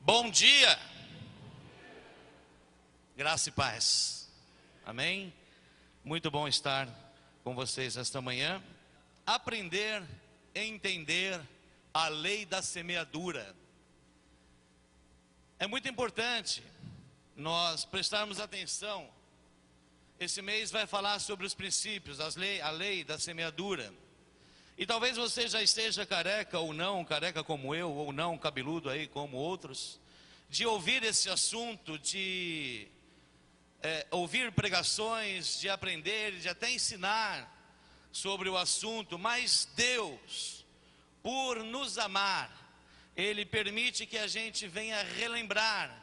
Bom dia, graça e paz, amém? Muito bom estar com vocês esta manhã. Aprender e entender a lei da semeadura. É muito importante nós prestarmos atenção. Esse mês vai falar sobre os princípios, a lei da semeadura. E talvez você já esteja careca ou não, careca como eu, ou não, cabeludo aí como outros, de ouvir esse assunto, de ouvir pregações, de aprender, de até ensinar sobre o assunto. Mas Deus, por nos amar, Ele permite que a gente venha relembrar,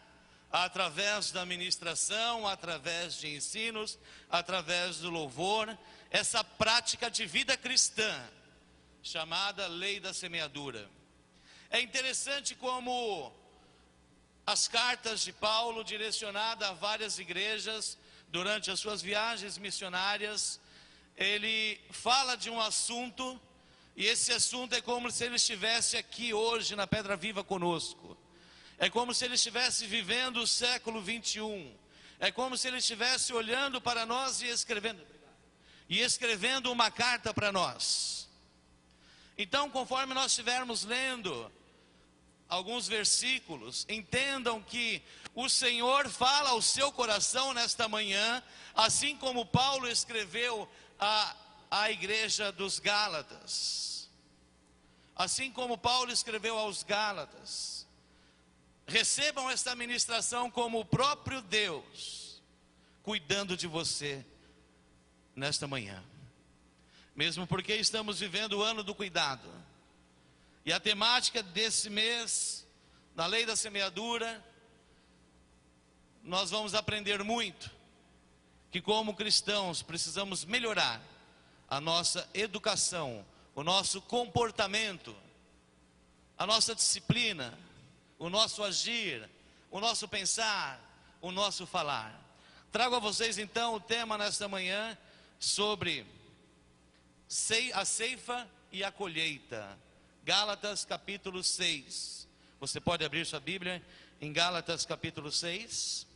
através da ministração, através de ensinos, através do louvor, essa prática de vida cristã, chamada lei da semeadura. É interessante como as cartas de Paulo, direcionadas a várias igrejas, durante as suas viagens missionárias, ele fala de um assunto, e esse assunto é como se ele estivesse aqui hoje na Pedra Viva conosco. É como se ele estivesse vivendo o século 21. É como se ele estivesse olhando para nós e escrevendo uma carta para nós. Então, conforme nós estivermos lendo alguns versículos, entendam que o Senhor fala ao seu coração nesta manhã, assim como Paulo escreveu à igreja dos Gálatas. Assim como Paulo escreveu aos Gálatas. Recebam esta ministração como o próprio Deus cuidando de você nesta manhã. Mesmo porque estamos vivendo o ano do cuidado. E a temática desse mês, na lei da semeadura, nós vamos aprender muito. Que como cristãos precisamos melhorar a nossa educação, o nosso comportamento, a nossa disciplina, o nosso agir, o nosso pensar, o nosso falar. Trago a vocês então o tema nesta manhã sobre a ceifa e a colheita. Gálatas capítulo 6. Você pode abrir sua Bíblia em Gálatas capítulo 6.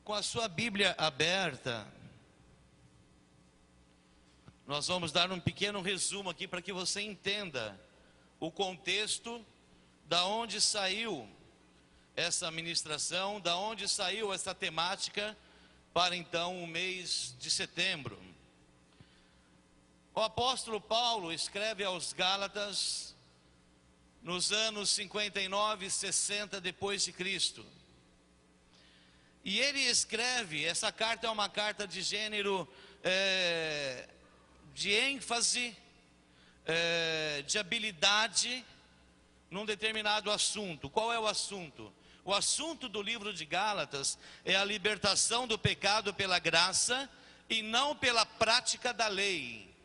Com a sua Bíblia aberta, nós vamos dar um pequeno resumo aqui para que você entenda o contexto da onde saiu essa ministração, da onde saiu essa temática para então o mês de setembro. O apóstolo Paulo escreve aos Gálatas nos anos 59 e 60 depois de Cristo. E ele escreve, essa carta é uma carta de gênero, de ênfase, de habilidade num determinado assunto. Qual é o assunto? O assunto do livro de Gálatas é a libertação do pecado pela graça e não pela prática da lei.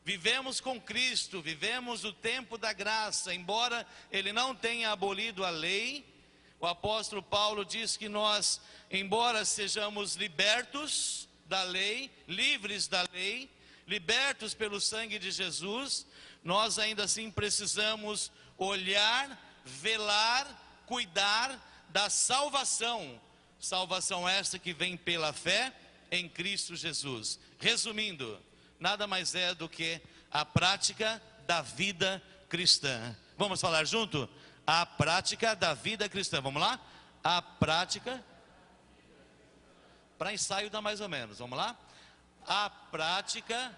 Vivemos com Cristo, vivemos o tempo da graça, embora Ele não tenha abolido a lei. O apóstolo Paulo diz que nós, embora sejamos libertos da lei, livres da lei, libertos pelo sangue de Jesus, nós ainda assim precisamos olhar, velar, cuidar da salvação. Salvação esta que vem pela fé em Cristo Jesus. Resumindo, nada mais é do que a prática da vida cristã. Vamos falar junto? A prática da vida cristã. Vamos lá? A prática. Para ensaio dá mais ou menos. Vamos lá? A prática.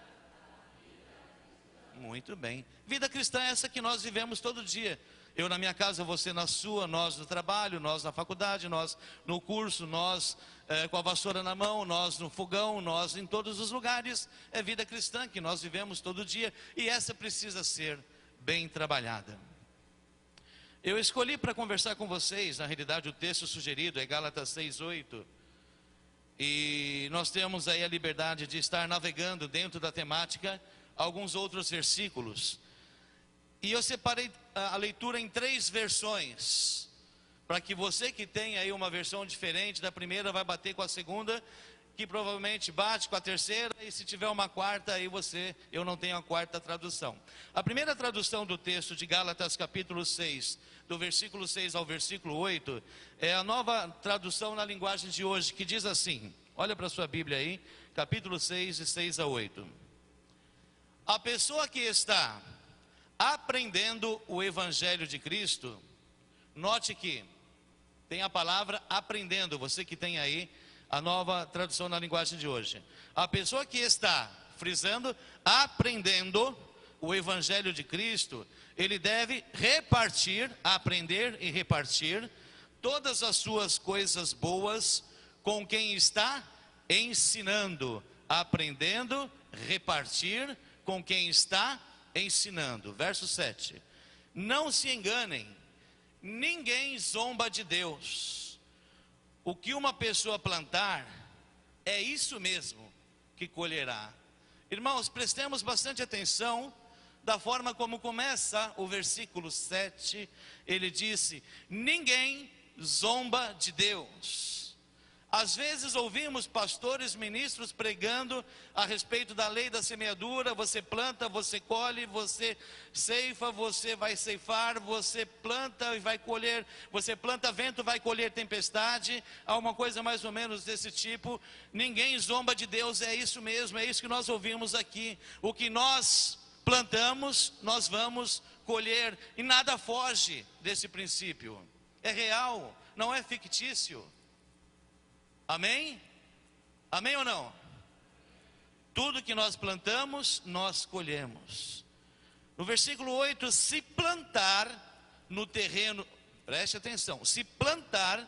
Muito bem. Vida cristã é essa que nós vivemos todo dia. Eu na minha casa, você na sua, nós no trabalho, nós na faculdade, nós no curso, nós com a vassoura na mão, nós no fogão, nós em todos os lugares. É vida cristã que nós vivemos todo dia e essa precisa ser bem trabalhada. Eu escolhi para conversar com vocês, na realidade o texto sugerido é Gálatas 6:8. E nós temos aí a liberdade de estar navegando dentro da temática alguns outros versículos. E eu separei a leitura em 3 versões, para que você que tem aí uma versão diferente da primeira vai bater com a segunda que provavelmente bate com a terceira, e se tiver uma quarta, aí eu não tenho a quarta tradução. A primeira tradução do texto de Gálatas capítulo 6, do versículo 6 ao versículo 8, é a nova tradução na linguagem de hoje, que diz assim, olha para a sua Bíblia aí, capítulo 6, de 6 a 8. A pessoa que está aprendendo o Evangelho de Cristo, note que tem a palavra aprendendo, você que tem aí a nova tradução na linguagem de hoje. A pessoa que está, frisando, aprendendo o Evangelho de Cristo, ele deve repartir, aprender e repartir todas as suas coisas boas com quem está ensinando. Aprendendo, repartir com quem está ensinando. Verso 7. Não se enganem, ninguém zomba de Deus. O que uma pessoa plantar, é isso mesmo que colherá. Irmãos, prestemos bastante atenção da forma como começa o versículo 7. Ele disse, ninguém zomba de Deus. Às vezes ouvimos pastores, ministros pregando a respeito da lei da semeadura. Você planta, você colhe, você ceifa, você vai ceifar, você planta e vai colher, você planta vento, vai colher tempestade. Há uma coisa mais ou menos desse tipo. Ninguém zomba de Deus, é isso mesmo, é isso que nós ouvimos aqui. O que nós plantamos, nós vamos colher, e nada foge desse princípio. É real, não é fictício. Amém? Amém ou não? Tudo que nós plantamos, nós colhemos. No versículo 8, se plantar no terreno, preste atenção, se plantar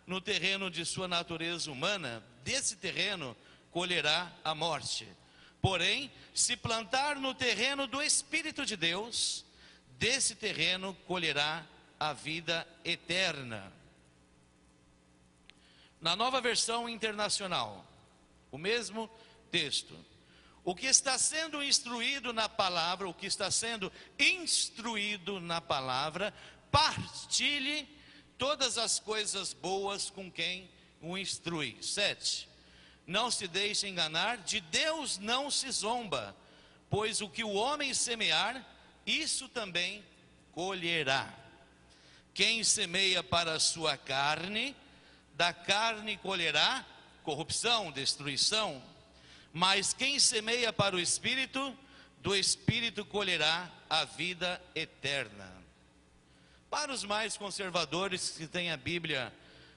no terreno de sua natureza humana, desse terreno colherá a morte. Porém, se plantar no terreno do Espírito de Deus, desse terreno colherá a vida eterna. Na nova versão internacional, o mesmo texto. O que está sendo instruído na palavra, o que está sendo instruído na palavra, partilhe todas as coisas boas com quem o instrui. 7. Não se deixe enganar, de Deus não se zomba, pois o que o homem semear, isso também colherá. Quem semeia para a sua carne, da carne colherá corrupção, destruição. Mas quem semeia para o Espírito, do Espírito colherá a vida eterna. Para os mais conservadores que têm a Bíblia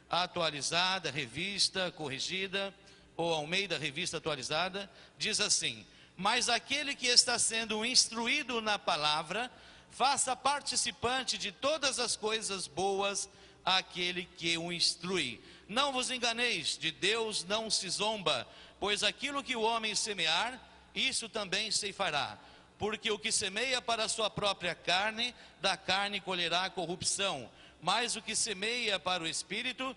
atualizada, revista, corrigida, ou Almeida, revista atualizada, diz assim: mas aquele que está sendo instruído na palavra, faça participante de todas as coisas boas aquele que o instrui. Não vos enganeis, de Deus não se zomba, pois aquilo que o homem semear, isso também ceifará. Porque o que semeia para a sua própria carne, da carne colherá corrupção. Mas o que semeia para o Espírito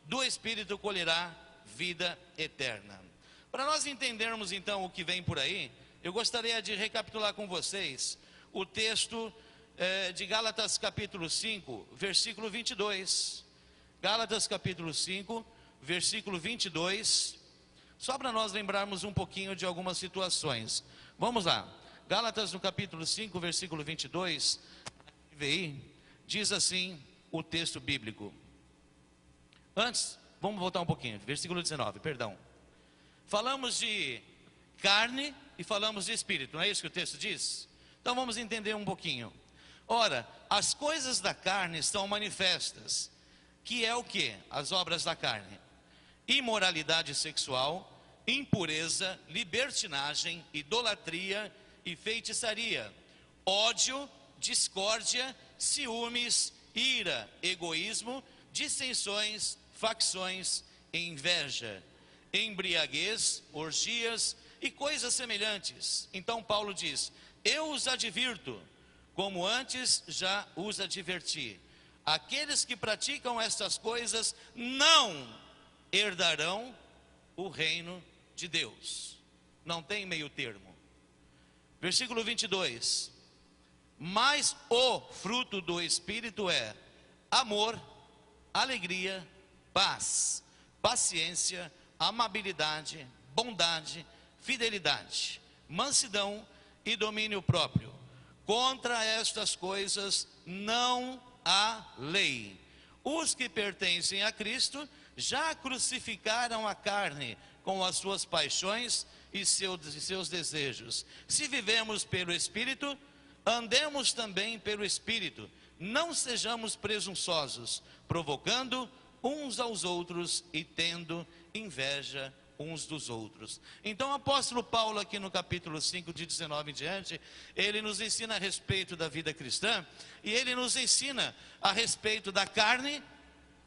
do Espírito colherá vida eterna. Para nós entendermos então o que vem por aí, eu gostaria de recapitular com vocês o texto de Gálatas capítulo 5, versículo 22. Gálatas capítulo 5, versículo 22. Só para nós lembrarmos um pouquinho de algumas situações. Vamos lá. Gálatas no capítulo 5, versículo 22. Diz assim o texto bíblico. Antes, vamos voltar um pouquinho. Versículo 19, perdão. Falamos de carne e falamos de espírito. Não é isso que o texto diz? Então vamos entender um pouquinho. Ora, as coisas da carne são manifestas, que é o que? As obras da carne: imoralidade sexual, impureza, libertinagem, idolatria e feitiçaria, ódio, discórdia, ciúmes, ira, egoísmo, dissensões, facções, inveja, embriaguez, orgias e coisas semelhantes. Então Paulo diz: eu os advirto, como antes já os adverti. Aqueles que praticam estas coisas não herdarão o reino de Deus. Não tem meio termo. Versículo 22. Mas o fruto do Espírito é amor, alegria, paz, paciência, amabilidade, bondade, fidelidade, mansidão e domínio próprio. Contra estas coisas não há lei. Os que pertencem a Cristo já crucificaram a carne com as suas paixões e seus desejos. Se vivemos pelo Espírito, andemos também pelo Espírito. Não sejamos presunçosos, provocando uns aos outros e tendo inveja uns dos outros. Então o apóstolo Paulo aqui no capítulo 5, de 19 em diante, ele nos ensina a respeito da vida cristã, e ele nos ensina a respeito da carne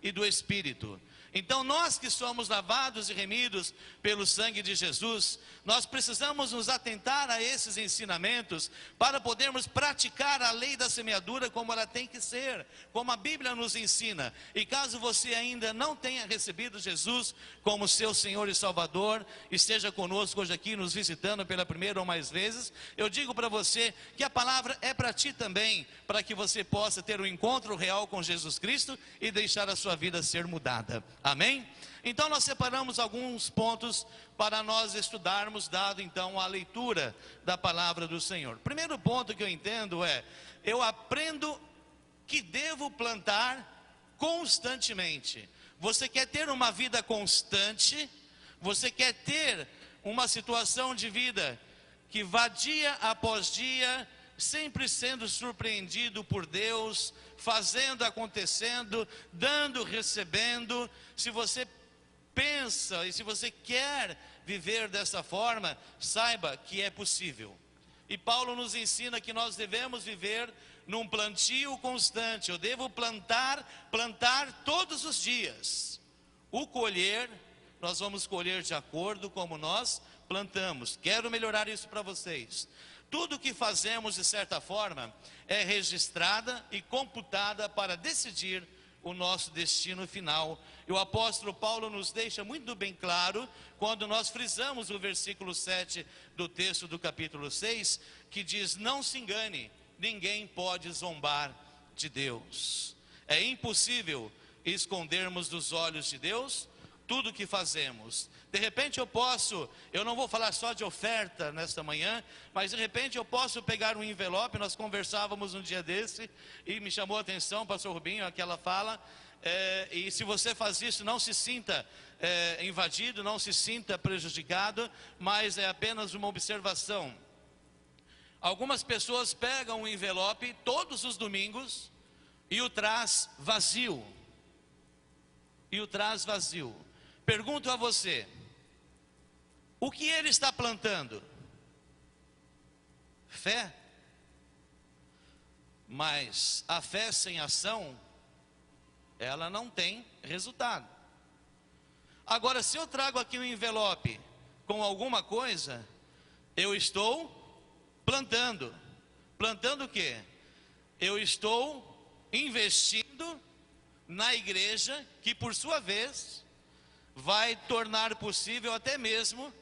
e do Espírito. Então nós que somos lavados e remidos pelo sangue de Jesus, nós precisamos nos atentar a esses ensinamentos para podermos praticar a lei da semeadura como ela tem que ser, como a Bíblia nos ensina. E caso você ainda não tenha recebido Jesus como seu Senhor e Salvador, esteja conosco hoje aqui nos visitando pela primeira ou mais vezes, eu digo para você que a palavra é para ti também, para que você possa ter um encontro real com Jesus Cristo e deixar a sua vida ser mudada. Amém? Então nós separamos alguns pontos para nós estudarmos, dado então a leitura da palavra do Senhor. Primeiro ponto que eu entendo é: eu aprendo que devo plantar constantemente. Você quer ter uma vida constante? Você quer ter uma situação de vida que vá dia após dia, sempre sendo surpreendido por Deus, fazendo, acontecendo, dando, recebendo? Se você pensa e se você quer viver dessa forma, saiba que é possível. E Paulo nos ensina que nós devemos viver num plantio constante. Eu devo plantar todos os dias. O colher, nós vamos colher de acordo como nós plantamos. Quero melhorar isso para vocês. Tudo que fazemos, de certa forma, é registrada e computada para decidir o nosso destino final. E o apóstolo Paulo nos deixa muito bem claro, quando nós frisamos o versículo 7 do texto do capítulo 6, que diz: não se engane, ninguém pode zombar de Deus. É impossível escondermos dos olhos de Deus tudo que fazemos. De repente eu não vou falar só de oferta nesta manhã, mas de repente eu posso pegar um envelope. Nós conversávamos um dia desse e me chamou a atenção, pastor Rubinho, aquela fala, e se você faz isso, não se sinta invadido, não se sinta prejudicado, mas é apenas uma observação. Algumas pessoas pegam um envelope todos os domingos e o traz vazio. Pergunto a você: o que ele está plantando? Fé. Mas a fé sem ação, ela não tem resultado. Agora, se eu trago aqui um envelope com alguma coisa, eu estou plantando. Plantando o quê? Eu estou investindo na igreja, que por sua vez vai tornar possível até mesmo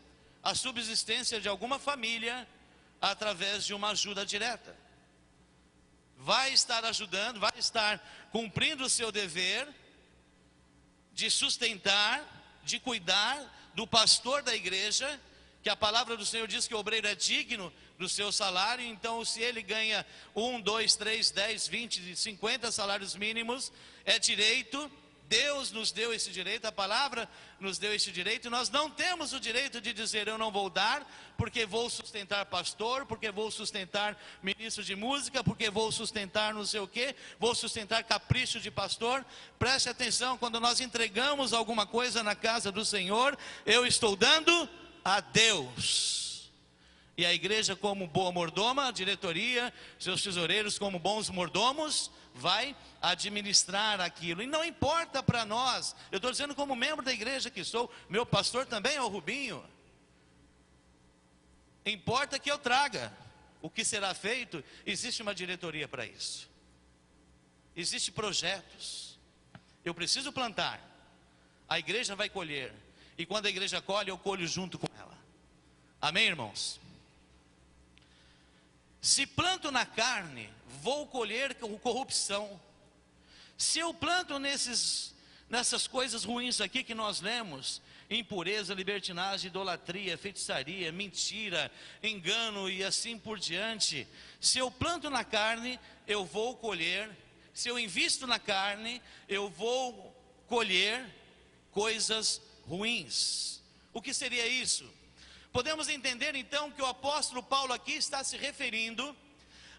a subsistência de alguma família através de uma ajuda direta. Vai estar ajudando, vai estar cumprindo o seu dever de sustentar, de cuidar do pastor da igreja, que a palavra do Senhor diz que o obreiro é digno do seu salário. Então, se ele ganha 1, 2, 3, 10, 20, 50 salários mínimos, é direito. Deus nos deu esse direito, a palavra nos deu esse direito. Nós não temos o direito de dizer: eu não vou dar, porque vou sustentar pastor, porque vou sustentar ministro de música, porque vou sustentar não sei o que, vou sustentar capricho de pastor. Preste atenção, quando nós entregamos alguma coisa na casa do Senhor, eu estou dando a Deus. E a igreja, como boa mordoma, a diretoria, seus tesoureiros como bons mordomos, vai administrar aquilo. E não importa para nós, eu estou dizendo como membro da igreja que sou, meu pastor também é o Rubinho. Importa que eu traga. O que será feito, existe uma diretoria para isso. Existem projetos. Eu preciso plantar, a igreja vai colher. E quando a igreja colhe, eu colho junto com ela. Amém, irmãos? Se planto na carne, vou colher corrupção. Se eu planto nessas coisas ruins aqui que nós lemos: impureza, libertinagem, idolatria, feitiçaria, mentira, engano e assim por diante. Se eu planto na carne, eu vou colher. Se eu invisto na carne, eu vou colher coisas ruins. O que seria isso? Podemos entender então que o apóstolo Paulo aqui está se referindo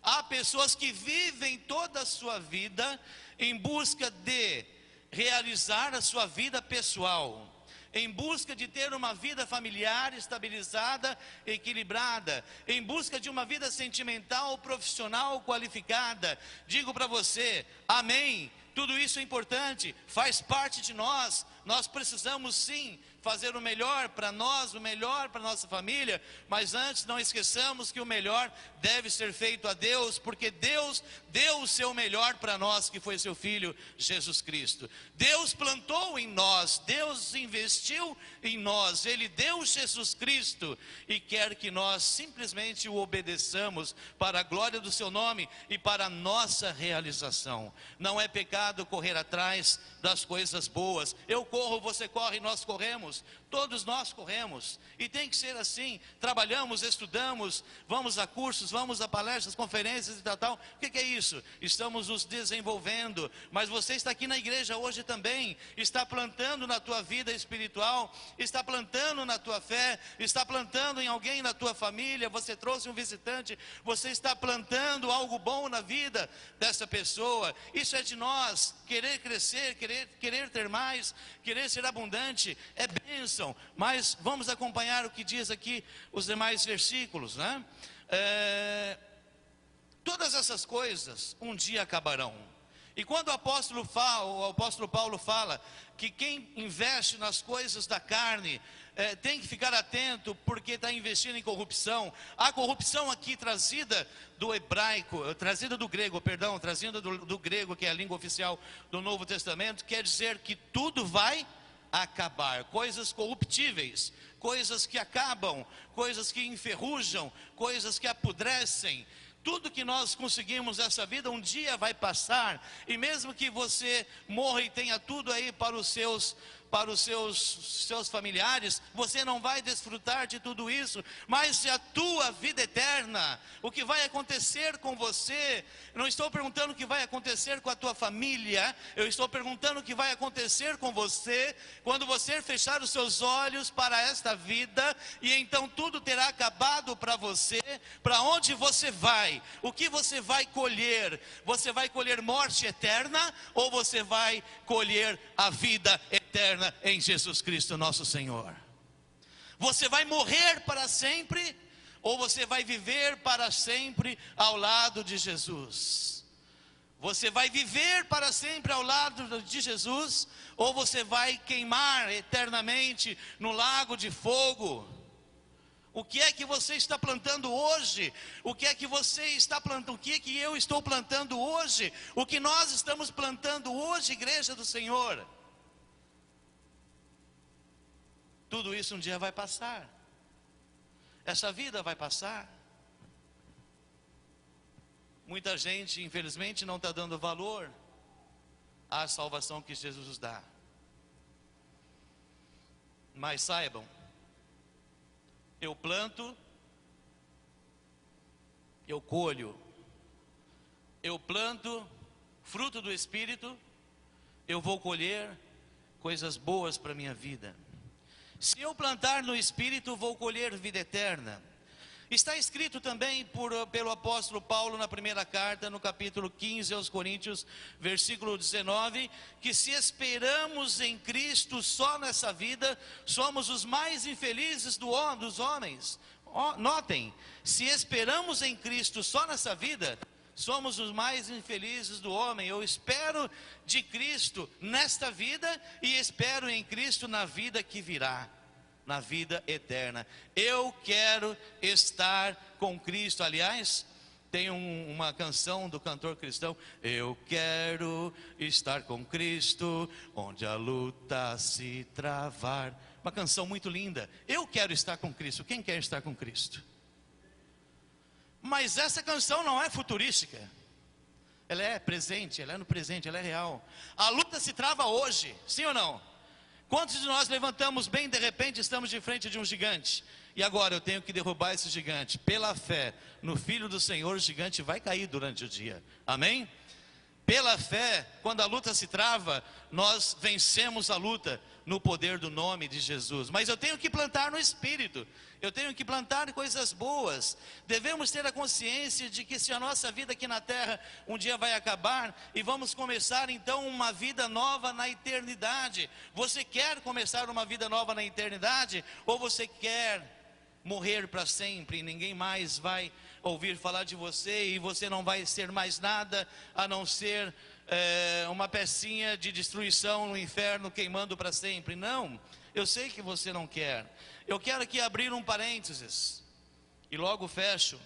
a pessoas que vivem toda a sua vida em busca de realizar a sua vida pessoal, em busca de ter uma vida familiar estabilizada, equilibrada, em busca de uma vida sentimental, profissional, qualificada. Digo para você, amém, tudo isso é importante, faz parte de nós. Nós precisamos sim fazer o melhor para nós, o melhor para nossa família, mas antes não esqueçamos que o melhor deve ser feito a Deus, porque Deus deu o seu melhor para nós, que foi seu Filho Jesus Cristo. Deus plantou em nós, Deus investiu em nós, Ele deu Jesus Cristo e quer que nós simplesmente o obedeçamos para a glória do seu nome e para a nossa realização. Não é pecado correr atrás das coisas boas. Eu corro, você corre, nós corremos, todos nós corremos, e tem que ser assim. Trabalhamos, estudamos, vamos a cursos, vamos a palestras, conferências e tal. O que é isso? Estamos nos desenvolvendo. Mas você está aqui na igreja hoje também, está plantando na tua vida espiritual, está plantando na tua fé, está plantando em alguém na tua família. Você trouxe um visitante, você está plantando algo bom na vida dessa pessoa. Isso é de nós, querer crescer, querer ter mais, querer ser abundante, é bênção. Mas vamos acompanhar o que diz aqui os demais versículos, né? Todas essas coisas um dia acabarão. E quando o apóstolo Paulo fala que quem investe nas coisas da carne tem que ficar atento, porque está investindo em corrupção. A corrupção aqui trazida do hebraico, trazida do grego, trazida do grego, que é a língua oficial do Novo Testamento, quer dizer que tudo vai acabar. Coisas corruptíveis, coisas que acabam, coisas que enferrujam, coisas que apodrecem. Tudo que nós conseguimos nessa vida um dia vai passar. E mesmo que você morra e tenha tudo aí para os seus familiares, você não vai desfrutar de tudo isso. Mas a tua vida eterna, o que vai acontecer com você, não estou perguntando o que vai acontecer com a tua família, eu estou perguntando o que vai acontecer com você quando você fechar os seus olhos para esta vida, e então tudo terá acabado para você. Para onde você vai? O que você vai colher? Você vai colher morte eterna, ou você vai colher a vida eterna em Jesus Cristo nosso Senhor? Você vai morrer para sempre, ou você vai viver para sempre ao lado de Jesus? Você vai viver para sempre ao lado de Jesus, ou você vai queimar eternamente no lago de fogo? O que é que você está plantando hoje? O que é que você está plantando? O que é que eu estou plantando hoje? O que nós estamos plantando hoje, igreja do Senhor? Tudo isso um dia vai passar. Essa vida vai passar. Muita gente, infelizmente, não está dando valor à salvação que Jesus nos dá. Mas saibam, eu planto, eu colho. Eu planto fruto do Espírito, eu vou colher coisas boas para a minha vida. Se eu plantar no Espírito, vou colher vida eterna. Está escrito também pelo apóstolo Paulo na primeira carta, no capítulo 15 aos Coríntios, versículo 19, que se esperamos em Cristo só nessa vida, somos os mais infelizes dos homens. Notem, se esperamos em Cristo só nessa vida, somos os mais infelizes do homem. Eu espero de Cristo nesta vida e espero em Cristo na vida que virá, na vida eterna. Eu quero estar com Cristo. Aliás, tem uma canção do cantor cristão: eu quero estar com Cristo, onde a luta se travar. Uma canção muito linda. Eu quero estar com Cristo. Quem quer estar com Cristo? Mas essa canção não é futurística. ela é presente, ela é no presente, ela é real. A luta se trava hoje, sim ou não? Quantos de nós levantamos bem, de repente estamos de frente de um gigante, e agora eu tenho que derrubar esse gigante? Pela fé no Filho do Senhor, o gigante vai cair durante o dia, amém? Pela fé, quando a luta se trava, nós vencemos a luta no poder do nome de Jesus. Mas eu tenho que plantar no Espírito, eu tenho que plantar coisas boas. Devemos ter a consciência de que se a nossa vida aqui na terra um dia vai acabar, e vamos começar então uma vida nova na eternidade. Você quer começar uma vida nova na eternidade? Ou você quer morrer para sempre e ninguém mais vai ouvir falar de você, e você não vai ser mais nada a não ser uma pecinha de destruição no inferno queimando para sempre? Não, eu sei que você não quer. Eu quero aqui abrir um parênteses e logo fecho.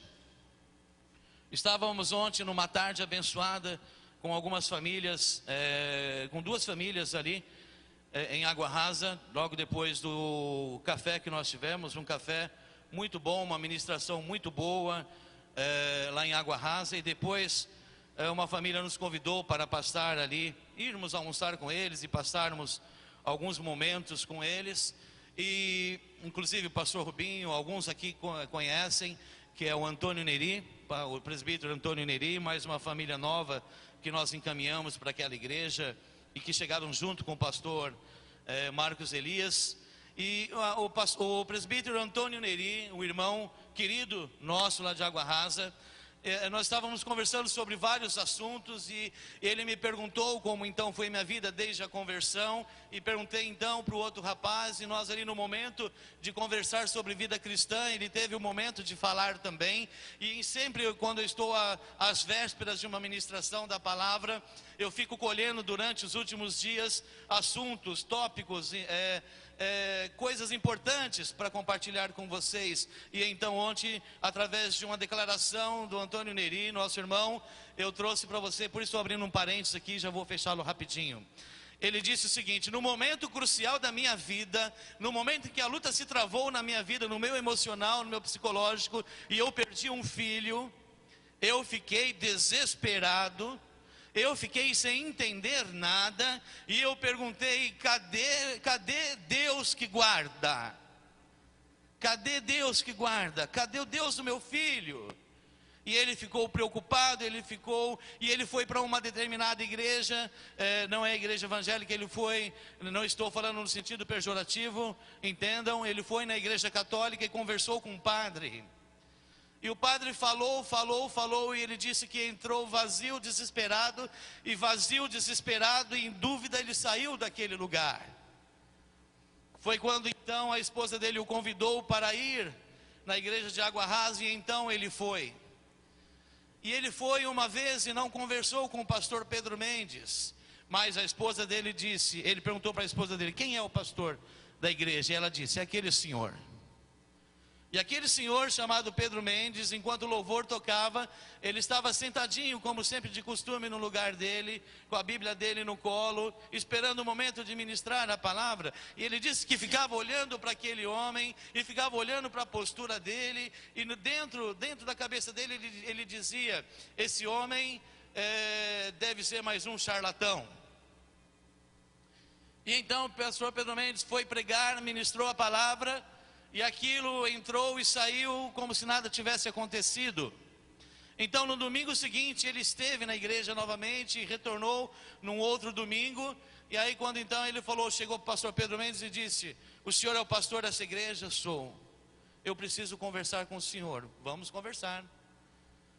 Estávamos ontem numa tarde abençoada com algumas famílias, com 2 famílias ali em Água Rasa, logo depois do café que nós tivemos, um café muito bom, uma ministração muito boa lá em Água Rasa. E depois uma família nos convidou para passar ali, irmos almoçar com eles e passarmos alguns momentos com eles. E inclusive o pastor Rubinho, alguns aqui conhecem, que é o Antônio Neri, o presbítero Antônio Neri, mais uma família nova que nós encaminhamos para aquela igreja e que chegaram junto com o pastor Marcos Elias. E o presbítero Antônio Neri, um irmão querido nosso lá de Água Rasa, nós estávamos conversando sobre vários assuntos, e ele me perguntou como então foi minha vida desde a conversão, e perguntei então para o outro rapaz, e nós ali no momento de conversar sobre vida cristã, ele teve o momento de falar também. E sempre quando eu estou às vésperas de uma ministração da palavra, eu fico colhendo durante os últimos dias assuntos, tópicos, coisas importantes para compartilhar com vocês. E então ontem, através de uma declaração do Antônio Neri, nosso irmão, eu trouxe para você, por isso estou abrindo um parênteses aqui, já vou fechá-lo rapidinho. Ele disse o seguinte: no momento crucial da minha vida, no momento em que a luta se travou na minha vida, no meu emocional, no meu psicológico, e eu perdi um filho, eu fiquei desesperado, eu fiquei sem entender nada, e eu perguntei: cadê Deus que guarda? Cadê Deus que guarda? Cadê o Deus do meu filho? E ele ficou preocupado, e ele foi para uma determinada igreja, não é igreja evangélica, ele foi, não estou falando no sentido pejorativo, entendam, ele foi na igreja católica e conversou com um padre. E o padre falou, e ele disse que entrou vazio, desesperado, e em dúvida, ele saiu daquele lugar. Foi quando então a esposa dele o convidou para ir na igreja de Água Rasa, e então ele foi. E ele foi uma vez e não conversou com o pastor Pedro Mendes, mas a esposa dele disse, ele perguntou para a esposa dele: quem é o pastor da igreja? E ela disse: é aquele senhor. E aquele senhor chamado Pedro Mendes, enquanto o louvor tocava, ele estava sentadinho, como sempre de costume, no lugar dele, com a Bíblia dele no colo, esperando o momento de ministrar a palavra. E ele disse que ficava olhando para aquele homem, e ficava olhando para a postura dele, e dentro da cabeça dele, ele dizia: esse homem deve ser mais um charlatão. E então o pastor Pedro Mendes foi pregar, ministrou a palavra, e aquilo entrou e saiu como se nada tivesse acontecido. Então no domingo seguinte ele esteve na igreja novamente e retornou num outro domingo. E aí quando então ele falou, chegou para o pastor Pedro Mendes e disse: o senhor é o pastor dessa igreja? Sou. Eu preciso conversar com o senhor. Vamos conversar.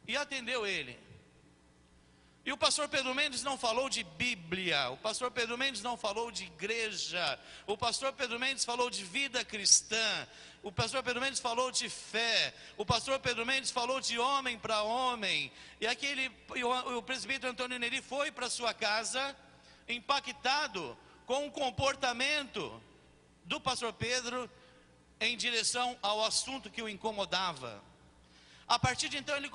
E atendeu ele. E o pastor Pedro Mendes não falou de Bíblia, o pastor Pedro Mendes não falou de igreja, o pastor Pedro Mendes falou de vida cristã, o pastor Pedro Mendes falou de fé, o pastor Pedro Mendes falou de homem para homem. E o presbítero Antônio Neri foi para sua casa, impactado com o comportamento do pastor Pedro em direção ao assunto que o incomodava. A partir de então ele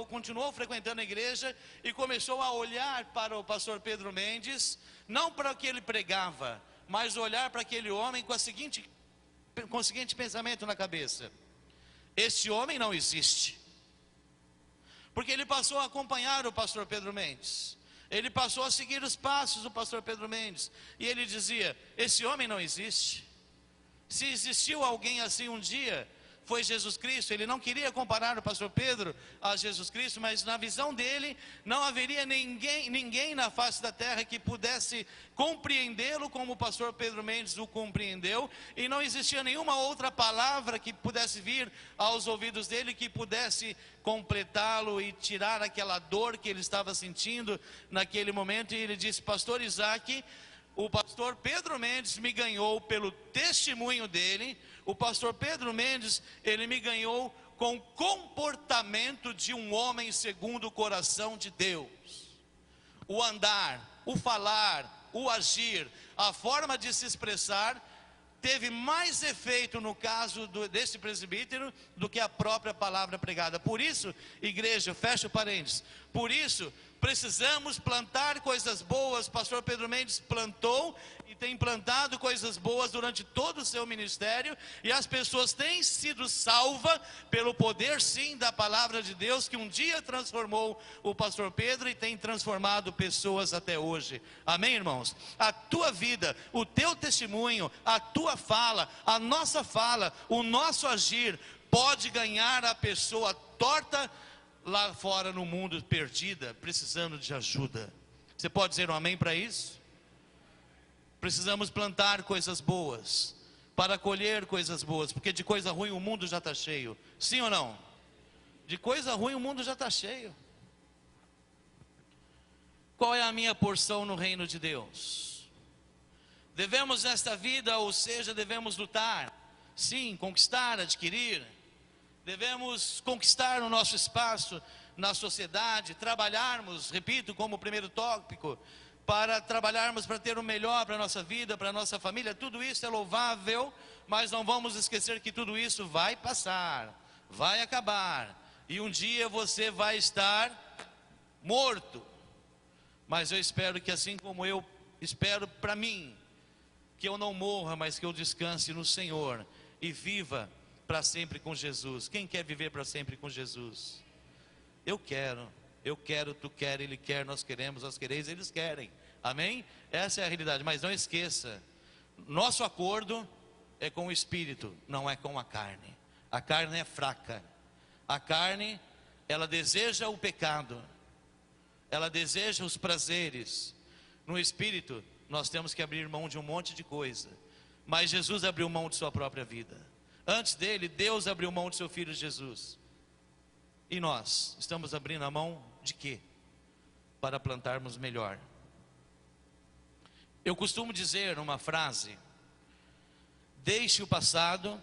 continuou frequentando a igreja e começou a olhar para o pastor Pedro Mendes, não para o que ele pregava, mas olhar para aquele homem com o seguinte pensamento na cabeça: esse homem não existe, porque ele passou a acompanhar o pastor Pedro Mendes. Ele passou a seguir os passos do pastor Pedro Mendes. E ele dizia: esse homem não existe. Se existiu alguém assim um dia, foi Jesus Cristo. Ele não queria comparar o pastor Pedro a Jesus Cristo, mas na visão dele, não haveria ninguém na face da terra que pudesse compreendê-lo como o pastor Pedro Mendes o compreendeu, e não existia nenhuma outra palavra que pudesse vir aos ouvidos dele, que pudesse completá-lo e tirar aquela dor que ele estava sentindo naquele momento. E ele disse: pastor Isaac, o pastor Pedro Mendes me ganhou pelo testemunho dele. O pastor Pedro Mendes, ele me ganhou com o comportamento de um homem segundo o coração de Deus. O andar, o falar, o agir, a forma de se expressar, teve mais efeito no caso desse presbítero do que a própria palavra pregada. Por isso, igreja, fecha o parênteses, por isso precisamos plantar coisas boas. Pastor Pedro Mendes plantou e tem plantado coisas boas durante todo o seu ministério, e as pessoas têm sido salvas pelo poder, sim, da palavra de Deus, que um dia transformou o pastor Pedro e tem transformado pessoas até hoje. Amém, irmãos? A tua vida, o teu testemunho, a tua fala, a nossa fala, o nosso agir pode ganhar a pessoa torta lá fora no mundo, perdida, precisando de ajuda. Você pode dizer um amém para isso? Precisamos plantar coisas boas para colher coisas boas, porque de coisa ruim o mundo já está cheio. Sim ou não? De coisa ruim o mundo já está cheio. Qual é a minha porção no reino de Deus? Devemos nesta vida, ou seja, devemos lutar, sim, conquistar, adquirir. Devemos conquistar o nosso espaço na sociedade, trabalharmos, repito, como primeiro tópico, para trabalharmos para ter o melhor para a nossa vida, para a nossa família. Tudo isso é louvável, mas não vamos esquecer que tudo isso vai passar, vai acabar, e um dia você vai estar morto. Mas eu espero que, assim como eu espero para mim, que eu não morra, mas que eu descanse no Senhor e viva para sempre com Jesus. Quem quer viver para sempre com Jesus? Eu quero, tu quer, ele quer, nós queremos, nós quereis, eles querem. Amém? Essa é a realidade. Mas não esqueça, nosso acordo é com o Espírito, não é com a carne. A carne é fraca. A carne, ela deseja o pecado, ela deseja os prazeres. No Espírito, nós temos que abrir mão de um monte de coisa. Mas Jesus abriu mão de sua própria vida. Antes dele, Deus abriu mão de seu Filho Jesus. E nós estamos abrindo a mão de quê? Para plantarmos melhor. Eu costumo dizer uma frase: deixe o passado,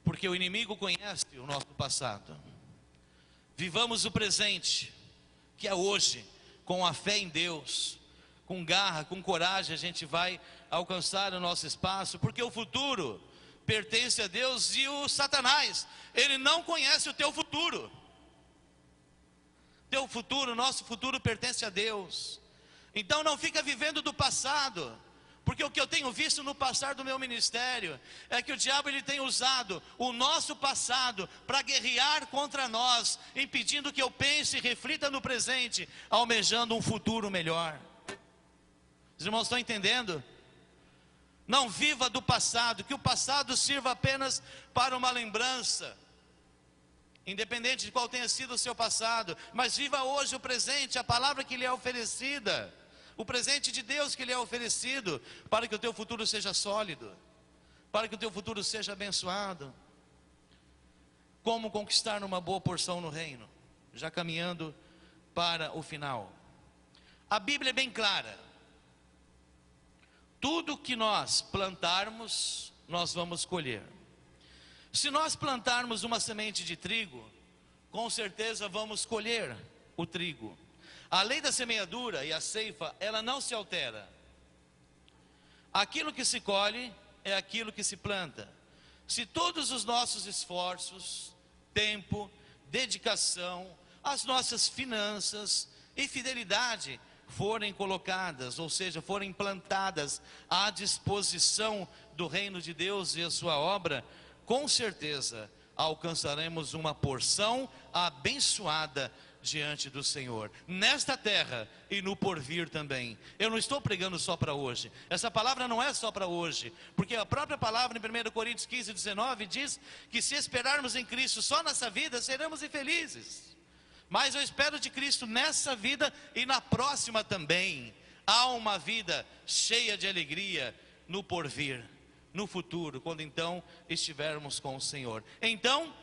porque o inimigo conhece o nosso passado. Vivamos o presente, que é hoje, com a fé em Deus, com garra, com coragem, a gente vai alcançar o nosso espaço, porque o futuro pertence a Deus, e o Satanás, ele não conhece o teu futuro. Teu futuro, nosso futuro pertence a Deus. Então não fica vivendo do passado, porque o que eu tenho visto no passar do meu ministério é que o diabo, ele tem usado o nosso passado para guerrear contra nós, impedindo que eu pense e reflita no presente, almejando um futuro melhor. Os irmãos estão entendendo? Não viva do passado, que o passado sirva apenas para uma lembrança, independente de qual tenha sido o seu passado. Mas viva hoje o presente, a palavra que lhe é oferecida, o presente de Deus que lhe é oferecido, para que o teu futuro seja sólido, para que o teu futuro seja abençoado. Como conquistar uma boa porção no reino? Já caminhando para o final. A Bíblia é bem clara. Tudo que nós plantarmos, nós vamos colher. Se nós plantarmos uma semente de trigo, com certeza vamos colher o trigo. A lei da semeadura e a ceifa, ela não se altera. Aquilo que se colhe é aquilo que se planta. Se todos os nossos esforços, tempo, dedicação, as nossas finanças e fidelidade forem colocadas, ou seja, forem plantadas à disposição do reino de Deus e a sua obra, com certeza alcançaremos uma porção abençoada diante do Senhor, nesta terra e no porvir também. Eu não estou pregando só para hoje, essa palavra não é só para hoje, porque a própria palavra em 1 Coríntios 15, 19 diz que se esperarmos em Cristo só nessa vida, seremos infelizes. Mas eu espero de Cristo nessa vida e na próxima também. Há uma vida cheia de alegria no porvir, no futuro, quando então estivermos com o Senhor. Então,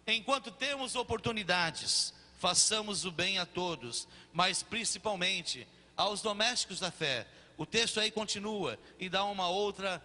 enquanto temos oportunidades, façamos o bem a todos, mas principalmente aos domésticos da fé. O texto aí continua e dá uma outra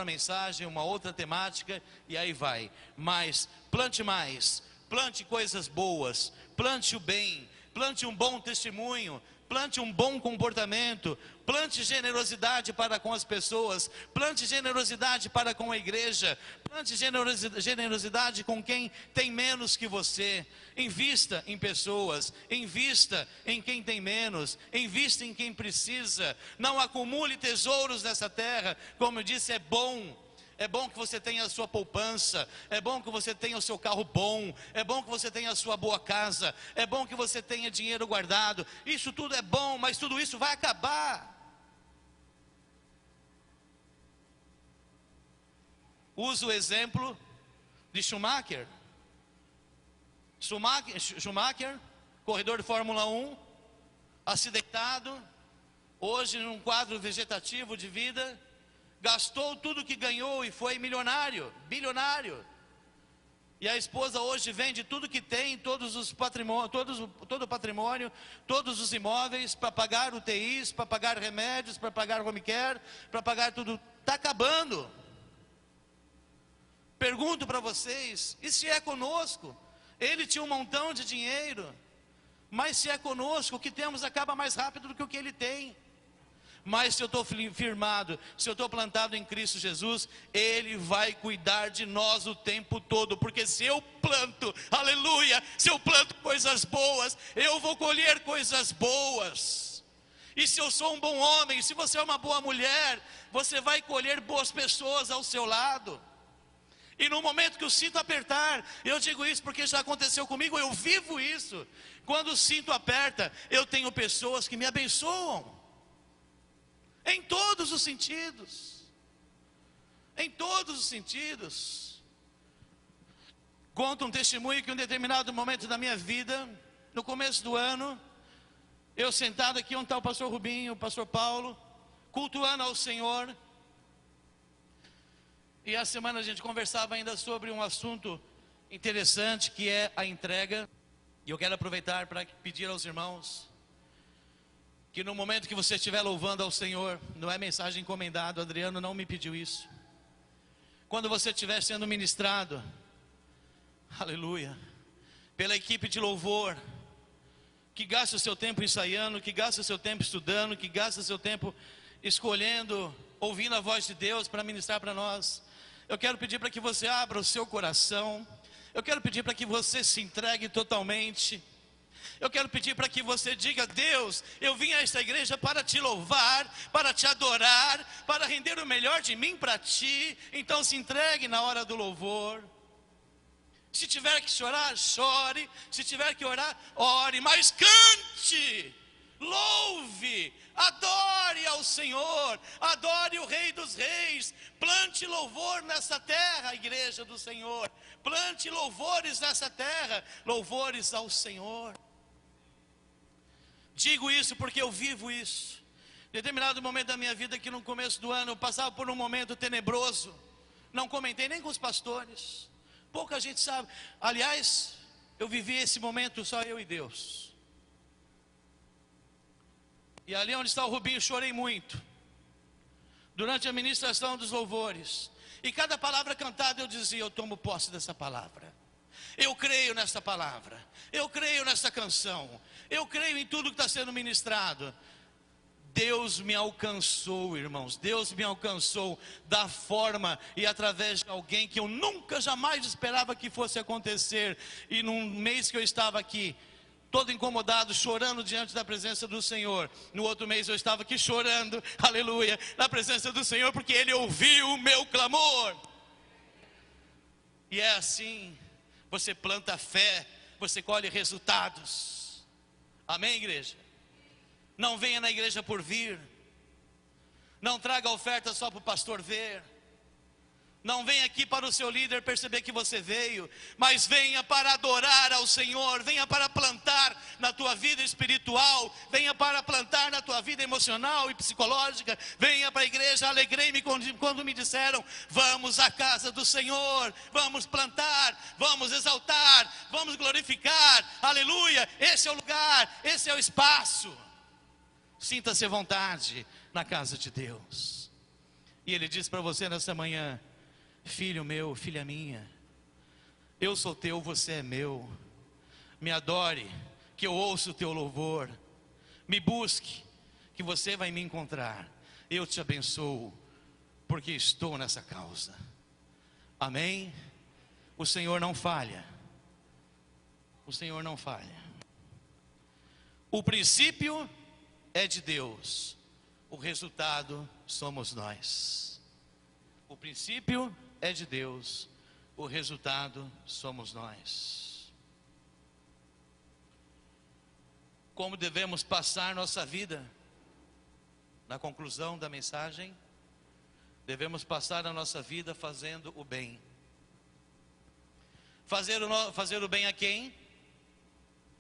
mensagem, uma outra temática, e aí vai. Mas plante mais, plante coisas boas, plante o bem, plante um bom testemunho, plante um bom comportamento, plante generosidade para com as pessoas, plante generosidade para com a igreja, plante generosidade com quem tem menos que você. Invista em pessoas, invista em quem tem menos, invista em quem precisa. Não acumule tesouros nessa terra. Como eu disse, é bom que você tenha a sua poupança, é bom que você tenha o seu carro bom, é bom que você tenha a sua boa casa, é bom que você tenha dinheiro guardado. Isso tudo é bom, mas tudo isso vai acabar. Uso o exemplo de Schumacher, corredor de Fórmula 1, acidentado, hoje num quadro vegetativo de vida, gastou tudo que ganhou e foi milionário, bilionário. E a esposa hoje vende tudo que tem, todo o patrimônio, todos os imóveis, para pagar UTIs, para pagar remédios, para pagar home care, para pagar tudo. Está acabando. Pergunto para vocês, e se é conosco? Ele tinha um montão de dinheiro, mas se é conosco, o que temos acaba mais rápido do que o que ele tem. Mas se eu estou firmado, se eu estou plantado em Cristo Jesus, Ele vai cuidar de nós o tempo todo. Porque se eu planto, aleluia, se eu planto coisas boas, eu vou colher coisas boas. E se eu sou um bom homem, se você é uma boa mulher, você vai colher boas pessoas ao seu lado. E no momento que o cinto apertar, eu digo isso porque já aconteceu comigo, eu vivo isso. Quando o cinto aperta, eu tenho pessoas que me abençoam. Em todos os sentidos. Em todos os sentidos. Conto um testemunho que em um determinado momento da minha vida, no começo do ano, eu sentado aqui, onde está o pastor Rubinho, o pastor Paulo, cultuando ao Senhor. E a semana a gente conversava ainda sobre um assunto interessante, que é a entrega. E eu quero aproveitar para pedir aos irmãos que no momento que você estiver louvando ao Senhor, não é mensagem encomendada, Adriano não me pediu isso. Quando você estiver sendo ministrado, aleluia, pela equipe de louvor, que gaste o seu tempo ensaiando, que gaste o seu tempo estudando, que gaste o seu tempo escolhendo, ouvindo a voz de Deus para ministrar para nós. Eu quero pedir para que você abra o seu coração, eu quero pedir para que você se entregue totalmente. Eu quero pedir para que você diga: Deus, eu vim a esta igreja para te louvar, para te adorar, para render o melhor de mim para ti. Então se entregue na hora do louvor. Se tiver que chorar, chore. Se tiver que orar, ore. Mas cante, louve, adore ao Senhor, adore o Rei dos Reis. Plante louvor nessa terra, igreja do Senhor. Plante louvores nessa terra, louvores ao Senhor. Digo isso porque eu vivo isso. Em determinado momento da minha vida, que no começo do ano eu passava por um momento tenebroso. Não comentei nem com os pastores. Pouca gente sabe. Aliás, eu vivi esse momento só eu e Deus. E ali onde está o Rubinho, chorei muito. Durante a ministração dos louvores. E cada palavra cantada eu dizia: eu tomo posse dessa palavra. Eu creio nessa palavra. Eu creio nessa canção. Eu creio em tudo que está sendo ministrado. Deus me alcançou, irmãos. Deus me alcançou da forma e através de alguém que eu nunca, jamais esperava que fosse acontecer. E num mês que eu estava aqui, todo incomodado, chorando diante da presença do Senhor. No outro mês eu estava aqui chorando, aleluia, na presença do Senhor, porque Ele ouviu o meu clamor. E é assim, você planta fé, você colhe resultados. Amém, igreja? Não venha na igreja por vir. Não traga oferta só para o pastor ver. Não venha aqui para o seu líder perceber que você veio, mas venha para adorar ao Senhor, venha para plantar na tua vida espiritual, venha para plantar na tua vida emocional e psicológica. Venha para a igreja. Alegrei-me quando me disseram: vamos à casa do Senhor, vamos plantar, vamos exaltar, vamos glorificar. Aleluia, esse é o lugar, esse é o espaço. Sinta-se à vontade na casa de Deus. E Ele diz para você nessa manhã: filho meu, filha minha, eu sou teu, você é meu. Me adore, que eu ouço o teu louvor. Me busque, que você vai me encontrar. Eu te abençoo, porque estou nessa causa. Amém? O Senhor não falha. O Senhor não falha. O princípio é de Deus, o resultado somos nós. O princípio é de Deus, o resultado somos nós. Como devemos passar nossa vida? Na conclusão da mensagem, devemos passar a nossa vida fazendo o bem. Fazer o bem a quem?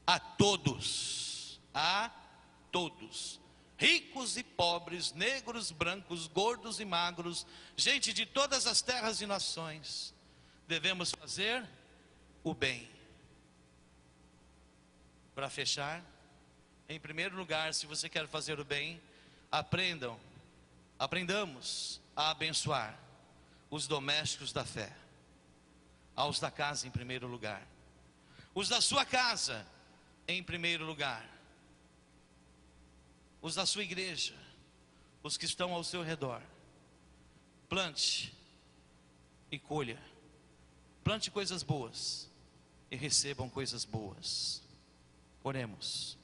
A todos. A todos. Ricos e pobres, negros, brancos, gordos e magros, gente de todas as terras e nações. Devemos fazer o bem. Para fechar, em primeiro lugar, se você quer fazer o bem, aprendamos a abençoar os domésticos da fé. Aos da casa em primeiro lugar. Os da sua casa em primeiro lugar. Os da sua igreja, os que estão ao seu redor. Plante e colha. Plante coisas boas e recebam coisas boas. Oremos.